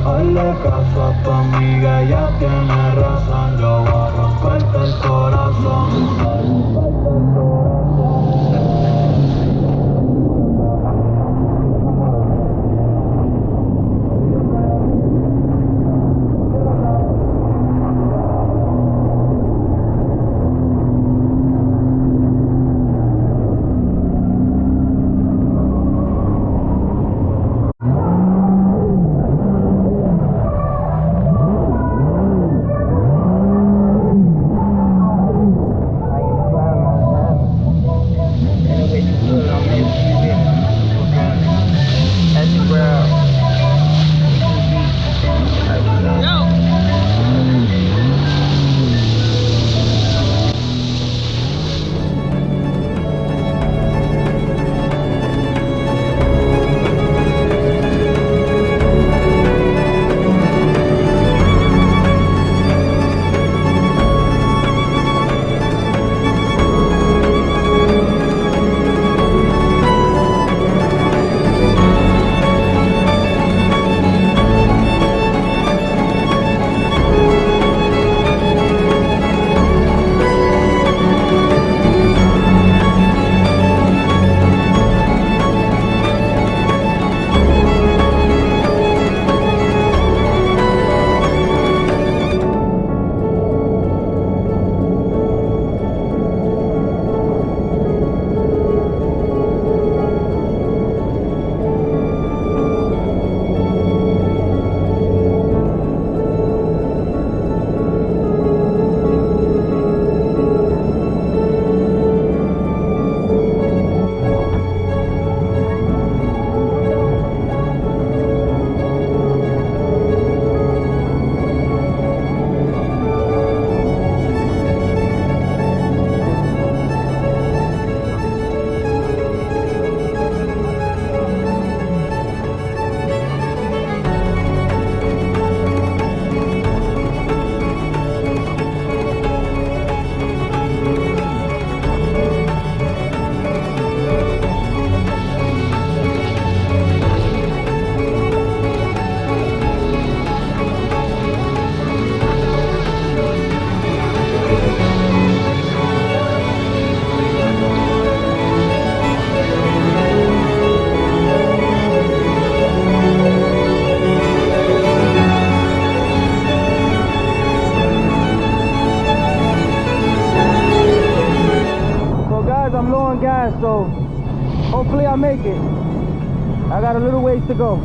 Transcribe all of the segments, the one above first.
Hazle caso a tu amiga, ella tiene razón. Yo voy a romperte el corazón. make it. I got a little ways to go.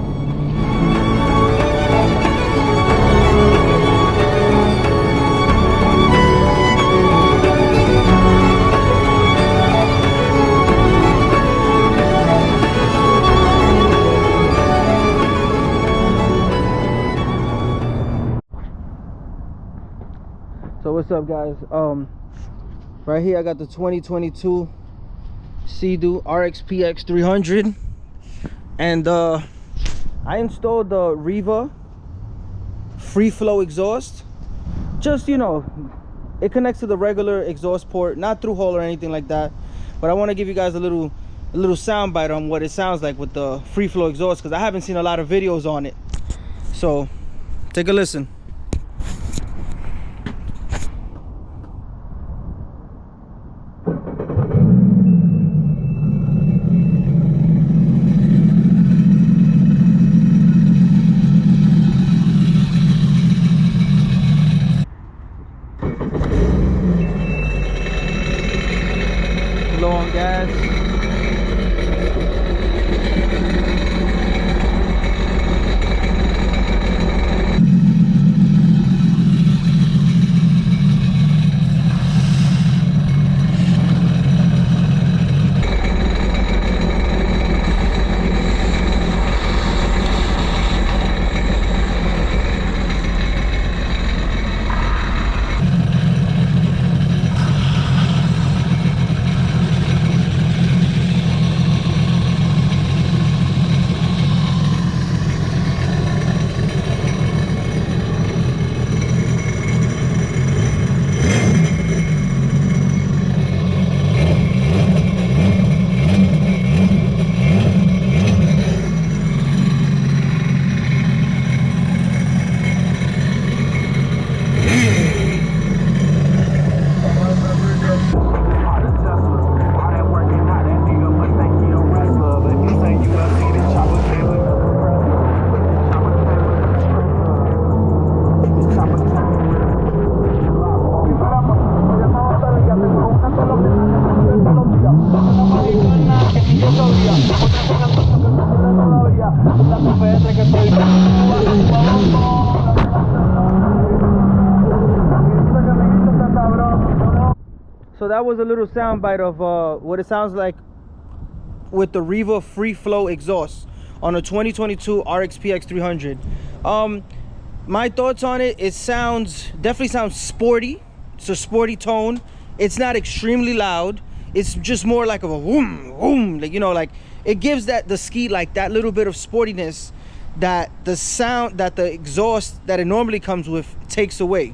So what's up, guys? Right here I got the 2022 Seadoo RXPX 300, and I installed the Riva free flow exhaust. Just, you know, it connects to the regular exhaust port, not through hole or anything like that, but I want to give you guys a little sound bite on what it sounds like with the free flow exhaust, because I haven't seen a lot of videos on it. So take a listen. Low on gas. So that was a little sound bite of what it sounds like with the Riva free flow exhaust on a 2022 RXPX 300. My thoughts on it, it definitely sounds sporty. It's a sporty tone. It's not extremely loud. It's just more like of a whoom, whoom, like, you know, like it gives the ski like that little bit of sportiness that the sound that the exhaust that it normally comes with takes away.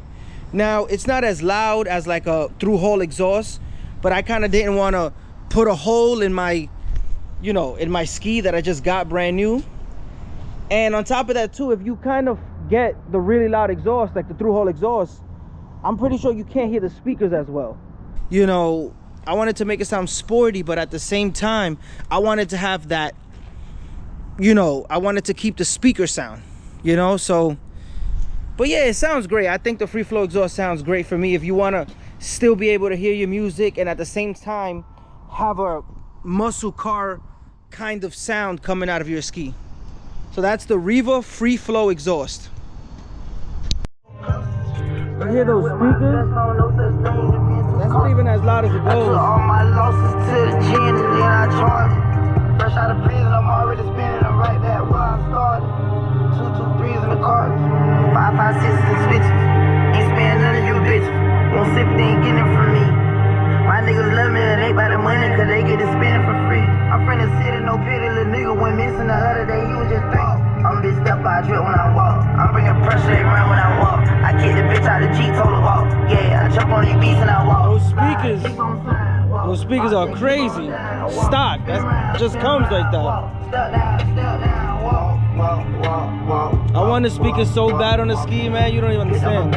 Now, it's not as loud as like a through hole exhaust, but I kind of didn't want to put a hole in my, you know, in my ski that I just got brand new. And on top of that too, if you kind of get the really loud exhaust, like the through hole exhaust, I'm pretty sure you can't hear the speakers as well. You know, I wanted to make it sound sporty, but at the same time, I wanted to have that, you know, I wanted to keep the speaker sound, you know, so. But yeah, it sounds great. I think the free flow exhaust sounds great for me if you want to still be able to hear your music and at the same time have a muscle car kind of sound coming out of your ski. So that's the Riva free flow exhaust. You hear those speakers? That's not even as loud as it goes. All my losses to the gin and then I charge. Fresh out of prison, I'm already spinning them right back where I started. 2 2 3s in the car. 5 5 6s and switches. Ain't spending none of you bitches. Won't sip, they ain't getting it from me. My niggas love me, it ain't by the money, cause they get it spending for free. I'm from the city, no pity, little nigga went missing the other day, he was just thinking. I'm a bitch step by a drip when I walk. I'm bringing pressure, they run when I walk. I kick the bitch out of the Jeep, told her walk. Yeah, I jump on these beats and I walk. Those speakers are crazy. Stock, that just comes like that. I want the speakers so bad on the ski, man, you don't even understand.